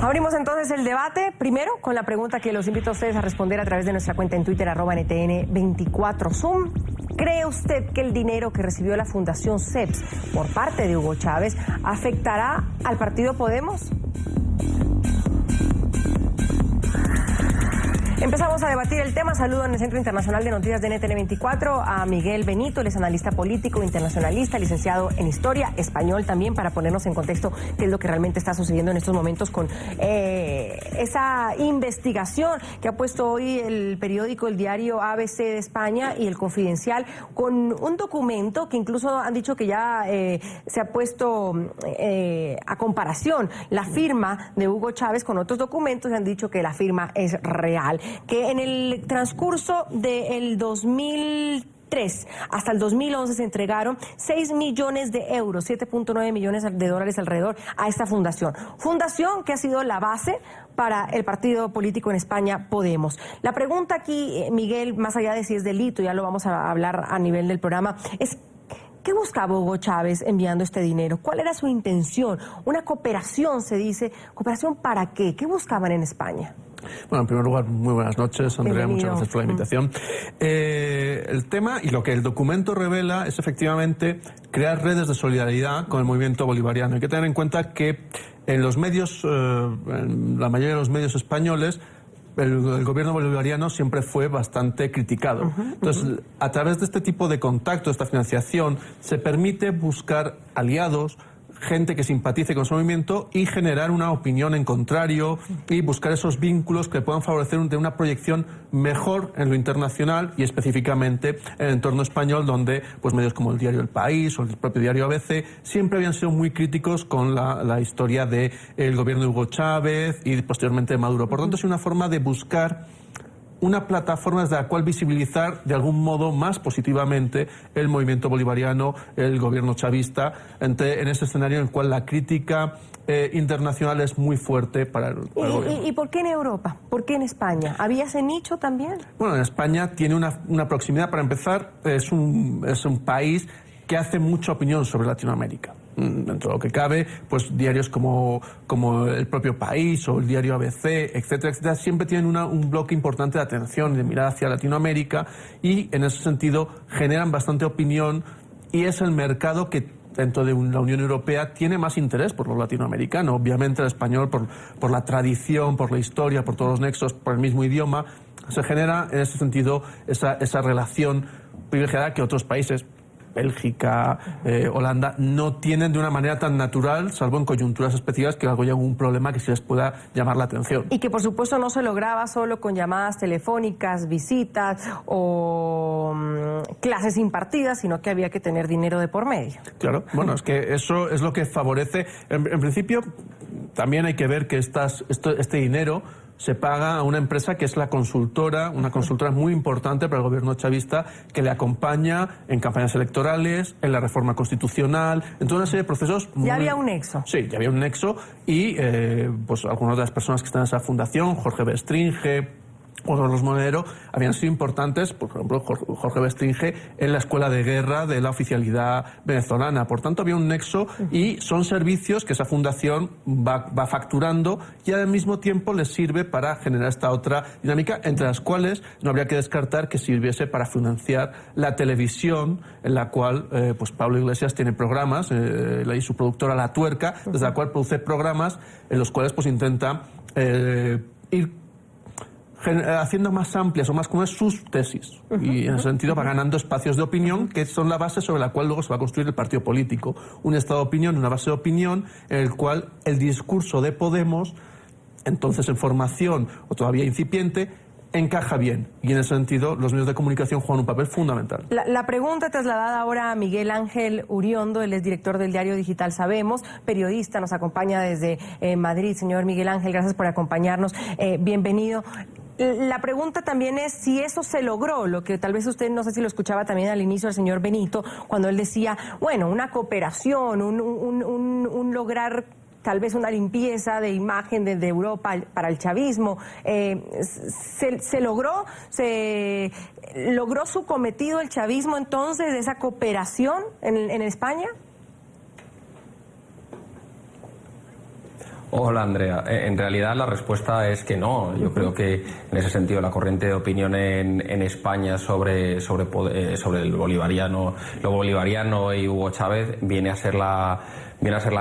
Abrimos entonces el debate, primero con la pregunta que los invito a ustedes a responder a través de nuestra cuenta en Twitter, @NTN24Zoom. ¿Cree usted que el dinero que recibió la Fundación CEPS por parte de Hugo Chávez afectará al partido Podemos? Empezamos a debatir el tema. Saludo en el Centro Internacional de Noticias de NTN24 a Miguel Benito, él es analista político, internacionalista, licenciado en Historia, español también, para ponernos en contexto qué es lo que realmente está sucediendo en estos momentos con esa investigación que ha puesto hoy el periódico, el diario ABC de España y el Confidencial, con un documento que incluso han dicho que ya se ha puesto a comparación la firma de Hugo Chávez con otros documentos y han dicho que la firma es real. Que en el transcurso del 2003 hasta el 2011 se entregaron 6 millones de euros, 7.9 millones de dólares alrededor a esta fundación. Fundación que ha sido la base para el partido político en España, Podemos. La pregunta aquí, Miguel, más allá de si es delito, ya lo vamos a hablar a nivel del programa, es: ¿qué buscaba Hugo Chávez enviando este dinero? ¿Cuál era su intención? Una cooperación, se dice. ¿Cooperación para qué? ¿Qué buscaban en España? Bueno, en primer lugar, muy buenas noches, Andrea, Bienvenido. muchas gracias por la invitación. El tema y lo que el documento revela es efectivamente crear redes de solidaridad con el movimiento bolivariano. Hay que tener en cuenta que en los medios, en la mayoría de los medios españoles, el gobierno bolivariano siempre fue bastante criticado. Entonces, a través de este tipo de contacto, esta financiación, se permite buscar aliados, gente que simpatice con su movimiento y generar una opinión en contrario y buscar esos vínculos que puedan favorecer una proyección mejor en lo internacional y específicamente en el entorno español, donde pues medios como el diario El País o el propio diario ABC siempre habían sido muy críticos con la historia del gobierno de Hugo Chávez y posteriormente de Maduro. Por tanto, es una forma de buscar una plataforma desde la cual visibilizar de algún modo más positivamente el movimiento bolivariano, el gobierno chavista, en ese escenario en el cual la crítica internacional es muy fuerte para el gobierno. ¿Y por qué en Europa? ¿Por qué en España? ¿Había ese nicho también? Bueno, en España tiene una proximidad. Para empezar, es un país que hace mucha opinión sobre Latinoamérica. Dentro de lo que cabe, pues diarios como el propio País o el diario ABC, etcétera, etcétera, siempre tienen un bloque importante de atención y de mirada hacia Latinoamérica y en ese sentido generan bastante opinión y es el mercado que dentro de la Unión Europea tiene más interés por lo latinoamericano. Obviamente el español por la tradición, por la historia, por todos los nexos, por el mismo idioma, se genera en ese sentido esa relación privilegiada que otros países, Bélgica, Holanda, no tienen de una manera tan natural, salvo en coyunturas específicas que algo haya un problema que se les pueda llamar la atención. Y que por supuesto no se lograba solo con llamadas telefónicas, visitas o clases impartidas, sino que había que tener dinero de por medio. Claro, bueno, es que eso es lo que favorece. En principio, también hay que ver que este dinero se paga a una empresa que es la consultora, una consultora muy importante para el gobierno chavista, que le acompaña en campañas electorales, en la reforma constitucional, en toda una serie de procesos. Ya había un nexo. Sí, ya había un nexo y pues algunas de las personas que están en esa fundación, Jorge Bestringe o Carlos Monedero, habían sido importantes, por ejemplo, Jorge Bestringe, en la escuela de guerra de la oficialidad venezolana. Por tanto, había un nexo y son servicios que esa fundación va facturando y al mismo tiempo les sirve para generar esta otra dinámica, entre las cuales no habría que descartar que sirviese para financiar la televisión, en la cual pues Pablo Iglesias tiene programas, y su productora La Tuerca, desde la cual produce programas en los cuales pues intenta ir haciendo más amplias o más comunes sus tesis. Y en ese sentido va ganando espacios de opinión que son la base sobre la cual luego se va a construir el partido político. Un estado de opinión, una base de opinión en el cual el discurso de Podemos, entonces en formación o todavía incipiente, encaja bien. Y en ese sentido los medios de comunicación juegan un papel fundamental. La pregunta trasladada ahora a Miguel Ángel Uriondo, él es director del diario digital Sabemos, periodista, nos acompaña desde Madrid. Señor Miguel Ángel, gracias por acompañarnos. Bienvenido. La pregunta también es si eso se logró, lo que tal vez usted, no sé si lo escuchaba también al inicio del señor Benito, cuando él decía, bueno, una cooperación, un lograr tal vez una limpieza de imagen de Europa para el chavismo. ¿Se logró su cometido el chavismo entonces, de esa cooperación en España? Hola, Andrea. En realidad la respuesta es que no. Yo creo que en ese sentido la corriente de opinión en España sobre el bolivariano, lo bolivariano y Hugo Chávez viene a ser la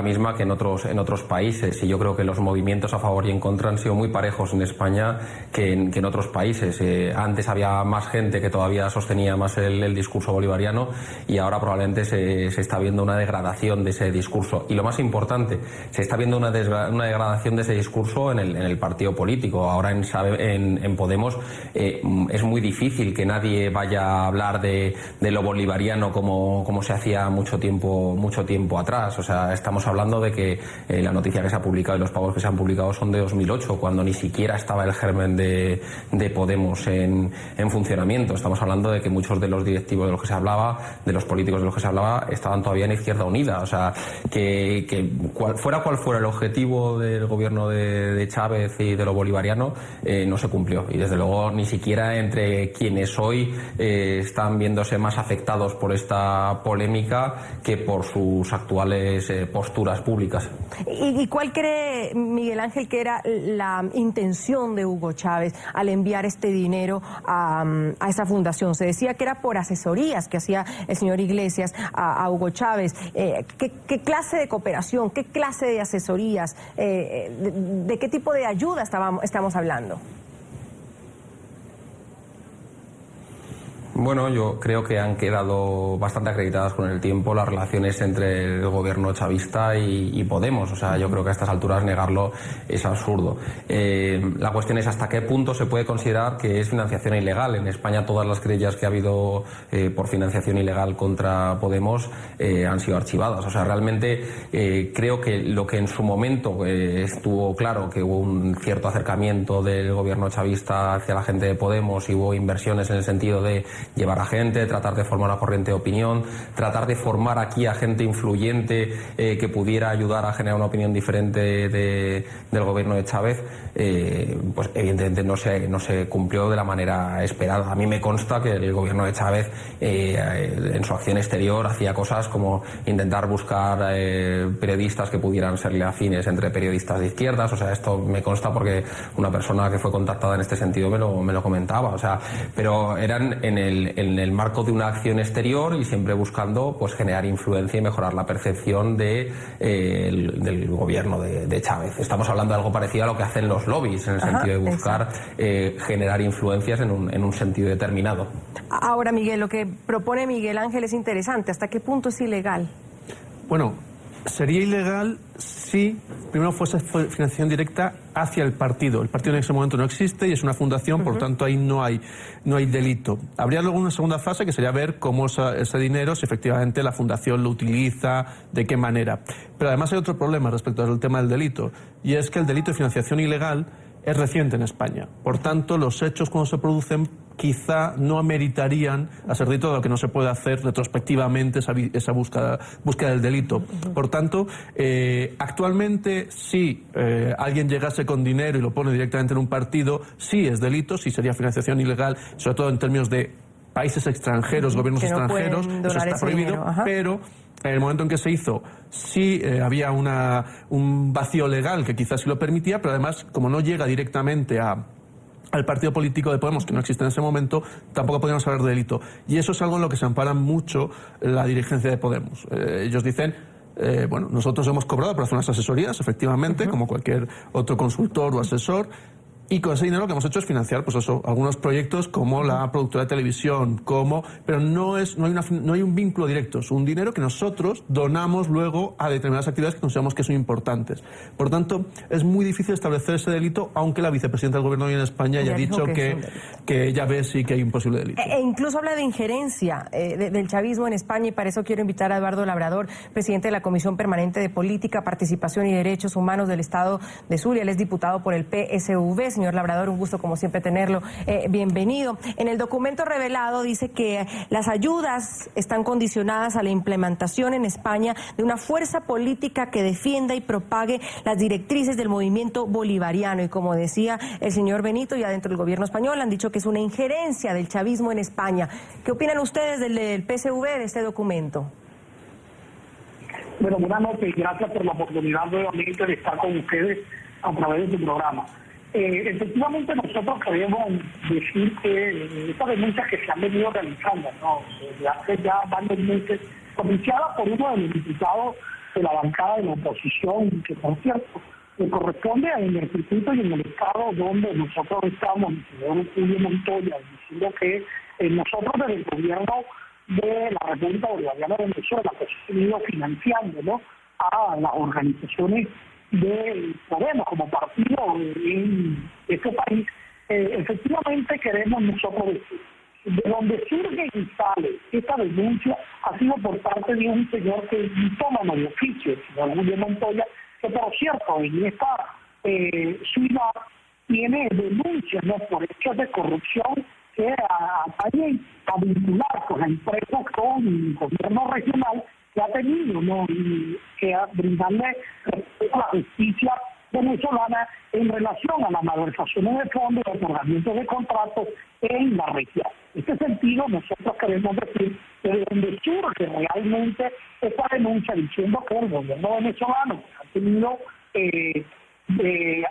misma que en otros países, y yo creo que los movimientos a favor y en contra han sido muy parejos en España que en otros países. Antes había más gente que todavía sostenía más el discurso bolivariano, y ahora probablemente se está viendo una degradación de ese discurso. Y lo más importante, se está viendo una degradación de ese discurso en el partido político. Ahora en Podemos es muy difícil que nadie vaya a hablar de lo bolivariano como se hacía mucho tiempo atrás. O sea, estamos hablando de que la noticia que se ha publicado y los pagos que se han publicado son de 2008, cuando ni siquiera estaba el germen de Podemos en funcionamiento. Estamos hablando de que muchos de los directivos de los que se hablaba, de los políticos de los que se hablaba, estaban todavía en Izquierda Unida. O sea, cual fuera el objetivo del gobierno de Chávez y de lo bolivariano, no se cumplió. Y desde luego ni siquiera entre quienes hoy están viéndose más afectados por esta polémica que por sus actuales posturas públicas. ¿Y cuál cree, Miguel Ángel, que era la intención de Hugo Chávez al enviar este dinero a esa fundación? Se decía que era por asesorías que hacía el señor Iglesias a Hugo Chávez. ¿Qué clase de cooperación, qué clase de asesorías, de qué tipo de ayuda estamos hablando? Bueno, yo creo que han quedado bastante acreditadas con el tiempo las relaciones entre el gobierno chavista y Podemos. O sea, yo creo que a estas alturas negarlo es absurdo. La cuestión es hasta qué punto se puede considerar que es financiación ilegal. En España todas las querellas que ha habido por financiación ilegal contra Podemos han sido archivadas. O sea, realmente creo que lo que en su momento estuvo claro, que hubo un cierto acercamiento del gobierno chavista hacia la gente de Podemos y hubo inversiones en el sentido de llevar a gente, tratar de formar una corriente de opinión, tratar de formar aquí a gente influyente que pudiera ayudar a generar una opinión diferente del gobierno de Chávez, pues evidentemente no se cumplió de la manera esperada. A mí me consta que el gobierno de Chávez en su acción exterior hacía cosas como intentar buscar periodistas que pudieran serle afines entre periodistas de izquierdas. O sea, esto me consta porque una persona que fue contactada en este sentido me lo comentaba. O sea, pero eran en el marco de una acción exterior y siempre buscando pues generar influencia y mejorar la percepción del gobierno de Chávez. Estamos hablando de algo parecido a lo que hacen los lobbies, en el sentido de buscar generar influencias en un sentido determinado. Ahora, Miguel, lo que propone Miguel Ángel es interesante. ¿Hasta qué punto es ilegal? Bueno, sería ilegal si primero fuese financiación directa hacia el partido. El partido en ese momento no existe y es una fundación, por lo tanto ahí no hay delito. Habría luego una segunda fase que sería ver cómo ese dinero, si efectivamente la fundación lo utiliza, de qué manera. Pero además hay otro problema respecto al tema del delito, y es que el delito de financiación ilegal es reciente en España. Por tanto, los hechos cuando se producen quizá no ameritarían a ser delito, dado que no se puede hacer retrospectivamente esa búsqueda del delito. Por tanto, actualmente si alguien llegase con dinero y lo pone directamente en un partido, sí es delito, sí sería financiación ilegal, sobre todo en términos de países extranjeros, gobiernos extranjeros, eso está prohibido, pero en el momento en que se hizo, sí había un vacío legal que quizás sí lo permitía, pero además, como no llega directamente al partido político de Podemos, que no existe en ese momento, tampoco podríamos hablar de delito. Y eso es algo en lo que se ampara mucho la dirigencia de Podemos. Ellos dicen, bueno, nosotros hemos cobrado por hacer unas asesorías, efectivamente, como cualquier otro consultor o asesor, y con ese dinero lo que hemos hecho es financiar, pues eso, algunos proyectos como la productora de televisión, pero no hay un vínculo directo, es un dinero que nosotros donamos luego a determinadas actividades que consideramos que son importantes. Por tanto, es muy difícil establecer ese delito, aunque la vicepresidenta del gobierno hoy en España ya ha dicho que ella ve sí que hay un posible delito. E incluso habla de injerencia del chavismo en España, y para eso quiero invitar a Eduardo Labrador, presidente de la Comisión Permanente de Política, Participación y Derechos Humanos del Estado de Zulia. Él es diputado por el PSV. Señor Labrador, un gusto como siempre tenerlo. Bienvenido. En el documento revelado dice que las ayudas están condicionadas a la implementación en España de una fuerza política que defienda y propague las directrices del movimiento bolivariano. Y como decía el señor Benito, ya dentro del gobierno español han dicho que es una injerencia del chavismo en España. ¿Qué opinan ustedes del PSV de este documento? Bueno, buenas noches y gracias por la oportunidad nuevamente de estar con ustedes a través de tu programa. Efectivamente, nosotros queremos decir que estas denuncias que se han venido realizando, ¿no?, desde hace ya varios meses, iniciada por uno de los diputados de la bancada de la oposición, que por cierto, le corresponde en el circuito y en el estado donde nosotros estamos, el señor Julio Montoya, diciendo que nosotros desde el gobierno de la República Bolivariana de Venezuela pues hemos ido financiando, ¿no?, a las organizaciones de Podemos como partido en este país. Efectivamente queremos nosotros decir, de donde surge y sale esta denuncia ha sido por parte de un señor que es mitómano de oficio, el señor Julio Montoya, que por cierto en esta ciudad tiene denuncias, ¿no?, por hechos de corrupción que atañen a vincular con la empresa con el gobierno regional que ha tenido, ¿no?, y que a brindarle respeto a la justicia venezolana en relación a las malversaciones de fondos y otorgamientos de contratos en la región. En este sentido, nosotros queremos decir que de donde surge realmente esta denuncia diciendo que el gobierno venezolano ha tenido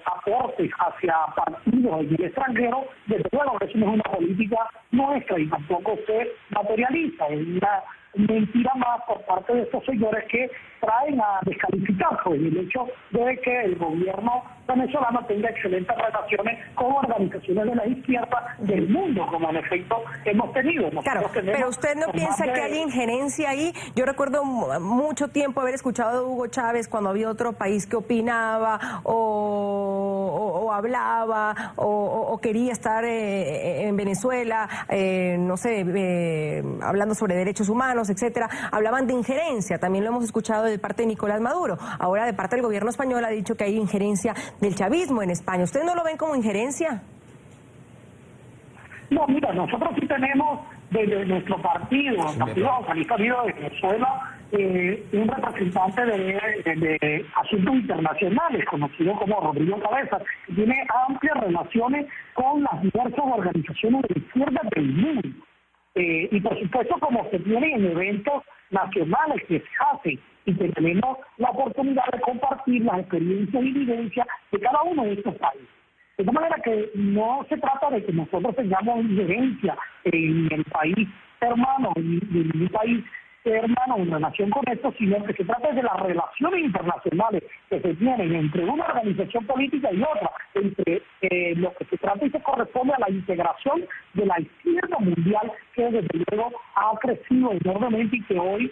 aportes hacia partidos en el extranjero, desde luego que eso no es una política nuestra y tampoco se materializa. Es una mentira más por parte de estos señores que traen a descalificar el hecho de que el gobierno venezolano tenga excelentes relaciones con organizaciones de la izquierda del mundo, como en efecto hemos tenido. Claro, pero usted no piensa que hay injerencia ahí. Yo recuerdo mucho tiempo haber escuchado a Hugo Chávez cuando había otro país que opinaba o hablaba o quería estar en Venezuela, no sé, hablando sobre derechos humanos, etcétera. Hablaban de injerencia, también lo hemos escuchado de parte de Nicolás Maduro. Ahora de parte del gobierno español ha dicho que hay injerencia del chavismo en España. ¿Ustedes no lo ven como injerencia? No, mira, nosotros sí tenemos desde nuestro partido, el Partido Socialista Unido de Venezuela, un representante de asuntos internacionales, conocido como Rodrigo Cabezas, que tiene amplias relaciones con las diversas organizaciones de izquierda del mundo. Y por supuesto, como se tiene en eventos nacionales que se hacen y que tenemos la oportunidad de compartir las experiencias y vivencias de cada uno de estos países. De tal manera que no se trata de que nosotros tengamos injerencia en el país hermano, en un país hermano en relación con esto, sino que se trata de las relaciones internacionales que se tienen entre una organización política y otra, entre lo que se trata y se corresponde a la integración de la izquierda mundial, que desde luego ha crecido enormemente y que hoy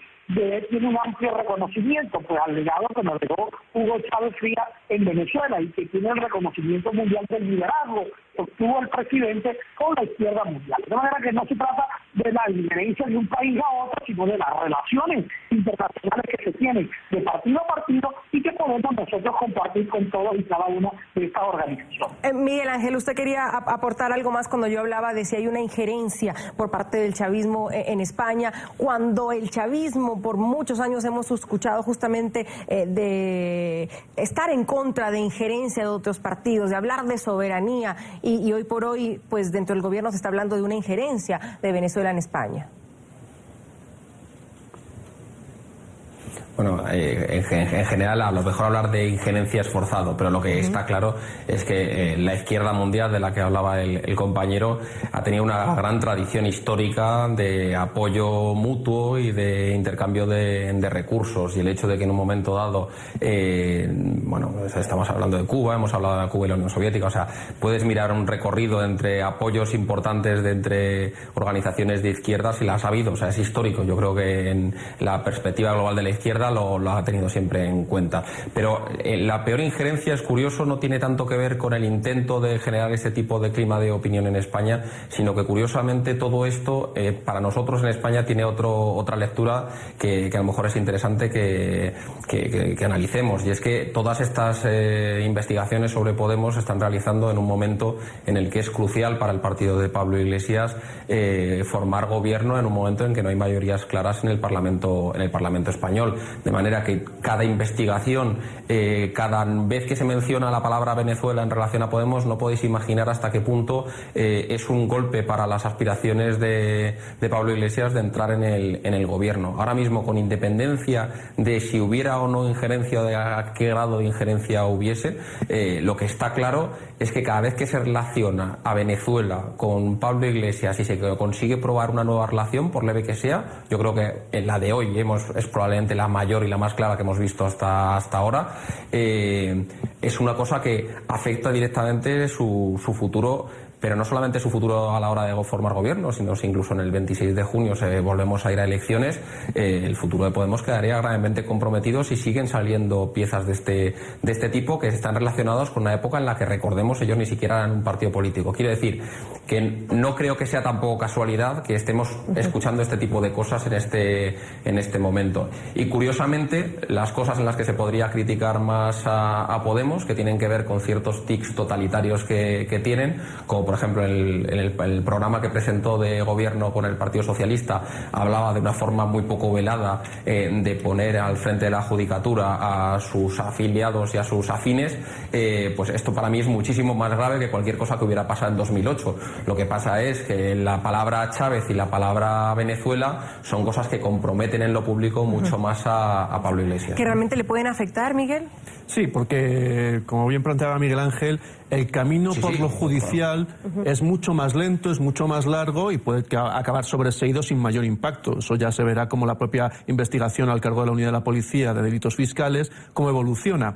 tiene un amplio reconocimiento, pues al legado que nos dejó Hugo Chávez Frías en Venezuela y que tiene el reconocimiento mundial del liderazgo que obtuvo el presidente con la izquierda mundial. De manera que no se trata de la injerencia de un país a otro, sino de las relaciones internacionales que se tienen de partido a partido y que podemos nosotros compartir con todos y cada una de estas organizaciones. Miguel Ángel, usted quería aportar algo más cuando yo hablaba de si hay una injerencia por parte del chavismo en España, cuando el chavismo por muchos años hemos escuchado justamente de estar en contra de injerencia de otros partidos, de hablar de soberanía y hoy por hoy pues dentro del gobierno se está hablando de una injerencia de Venezuela en España. Bueno, en general a lo mejor hablar de injerencia es forzado, pero lo que está claro es que la izquierda mundial de la que hablaba el compañero ha tenido una gran tradición histórica de apoyo mutuo y de intercambio de recursos, y el hecho de que en un momento dado, bueno, estamos hablando de Cuba, hemos hablado de Cuba y la Unión Soviética, o sea, puedes mirar un recorrido entre apoyos importantes entre organizaciones de izquierdas y las ha habido, o sea, es histórico. Yo creo que en la perspectiva global de la izquierda lo ha tenido siempre en cuenta. Pero la peor injerencia, es curioso, no tiene tanto que ver con el intento de generar ese tipo de clima de opinión en España, sino que curiosamente todo esto para nosotros en España tiene otra lectura que a lo mejor es interesante que analicemos, y es que todas estas investigaciones sobre Podemos se están realizando en un momento en el que es crucial para el partido de Pablo Iglesias formar gobierno en un momento en que no hay mayorías claras en el Parlamento español. de manera que cada investigación, cada vez que se menciona la palabra Venezuela en relación a Podemos, no podéis imaginar hasta qué punto es un golpe para las aspiraciones de Pablo Iglesias de entrar en el gobierno. Ahora mismo, con independencia de si hubiera o no injerencia, o de a qué grado de injerencia hubiese, lo que está claro es que cada vez que se relaciona a Venezuela con Pablo Iglesias y se consigue probar una nueva relación, por leve que sea, yo creo que en la de hoy es probablemente la mayor y la más clara que hemos visto hasta ahora, es una cosa que afecta directamente su futuro, pero no solamente su futuro a la hora de formar gobierno, sino si incluso en el 26 de junio volvemos a ir a elecciones, el futuro de Podemos quedaría gravemente comprometido si siguen saliendo piezas de este tipo que están relacionados con una época en la que, recordemos, ellos ni siquiera eran un partido político. Quiero decir que no creo que sea tampoco casualidad que estemos escuchando este tipo de cosas en este momento. Y curiosamente, las cosas en las que se podría criticar más a Podemos, que tienen que ver con ciertos tics totalitarios que tienen, como por ejemplo el programa que presentó de gobierno con el Partido Socialista, hablaba de una forma muy poco velada de poner al frente de la judicatura a sus afiliados y a sus afines, pues esto para mí es muchísimo más grave que cualquier cosa que hubiera pasado en 2008. Lo que pasa es que la palabra Chávez y la palabra Venezuela son cosas que comprometen en lo público mucho más a Pablo Iglesias. ¿Que realmente le pueden afectar, Miguel? Sí, porque, como bien planteaba Miguel Ángel, el camino por lo judicial es mucho más lento, es mucho más largo y puede acabar sobreseído sin mayor impacto. Eso ya se verá como la propia investigación al cargo de la Unidad de la Policía de Delitos Fiscales, cómo evoluciona.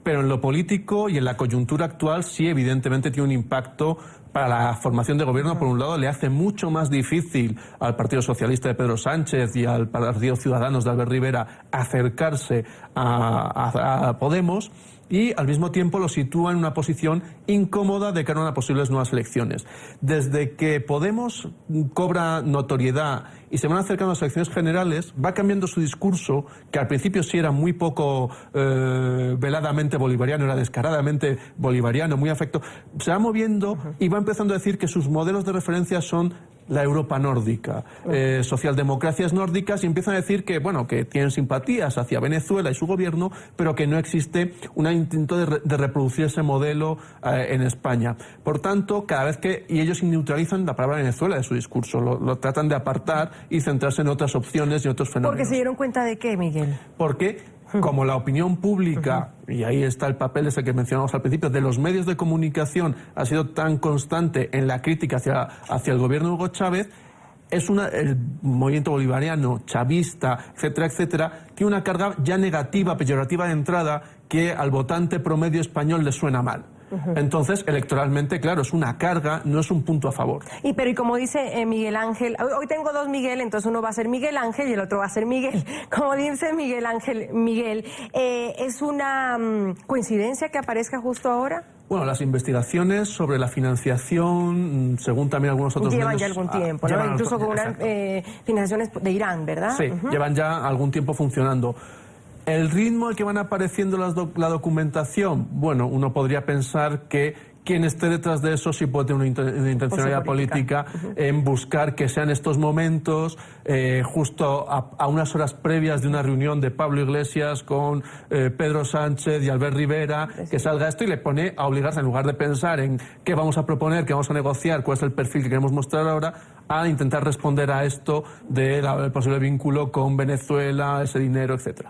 Pero en lo político y en la coyuntura actual sí, evidentemente, tiene un impacto para la formación de gobierno. Por un lado, le hace mucho más difícil al Partido Socialista de Pedro Sánchez y al Partido Ciudadanos de Albert Rivera acercarse a Podemos, y al mismo tiempo lo sitúa en una posición incómoda de cara a unas posibles nuevas elecciones. Desde que Podemos cobra notoriedad y se van acercando a las elecciones generales, va cambiando su discurso, que al principio sí era muy poco veladamente bolivariano, era descaradamente bolivariano, muy afecto, se va moviendo y va empezando a decir que sus modelos de referencia son la Europa nórdica, socialdemocracias nórdicas, y empiezan a decir que, bueno, que tienen simpatías hacia Venezuela y su gobierno, pero que no existe un intento de reproducir ese modelo en España. Por tanto, cada vez y ellos neutralizan la palabra Venezuela de su discurso, lo tratan de apartar y centrarse en otras opciones y otros fenómenos. ¿Porque se dieron cuenta de qué, Miguel? Porque, como la opinión pública, y ahí está el papel ese que mencionamos al principio, de los medios de comunicación ha sido tan constante en la crítica hacia el gobierno de Hugo Chávez, el movimiento bolivariano, chavista, etcétera, etcétera, tiene una carga ya negativa, peyorativa de entrada, que al votante promedio español le suena mal. Entonces, electoralmente, claro, es una carga, no es un punto a favor. Y como dice Miguel Ángel, hoy tengo dos Miguel, entonces uno va a ser Miguel Ángel y el otro va a ser Miguel. Como dice Miguel Ángel, ¿es una coincidencia que aparezca justo ahora? Bueno, las investigaciones sobre la financiación, según también algunos otros llevan medios, ya algún tiempo, ¿no? Incluso con unas financiaciones de Irán, ¿verdad? Sí, llevan ya algún tiempo funcionando. El ritmo al que van apareciendo la documentación, bueno, uno podría pensar que quien esté detrás de eso sí puede tener una intencionalidad política en buscar que sean estos momentos, justo a unas horas previas de una reunión de Pablo Iglesias con Pedro Sánchez y Albert Rivera, que salga esto y le pone a obligarse, en lugar de pensar en qué vamos a proponer, qué vamos a negociar, cuál es el perfil que queremos mostrar ahora, a intentar responder a esto del posible vínculo con Venezuela, ese dinero, etcétera.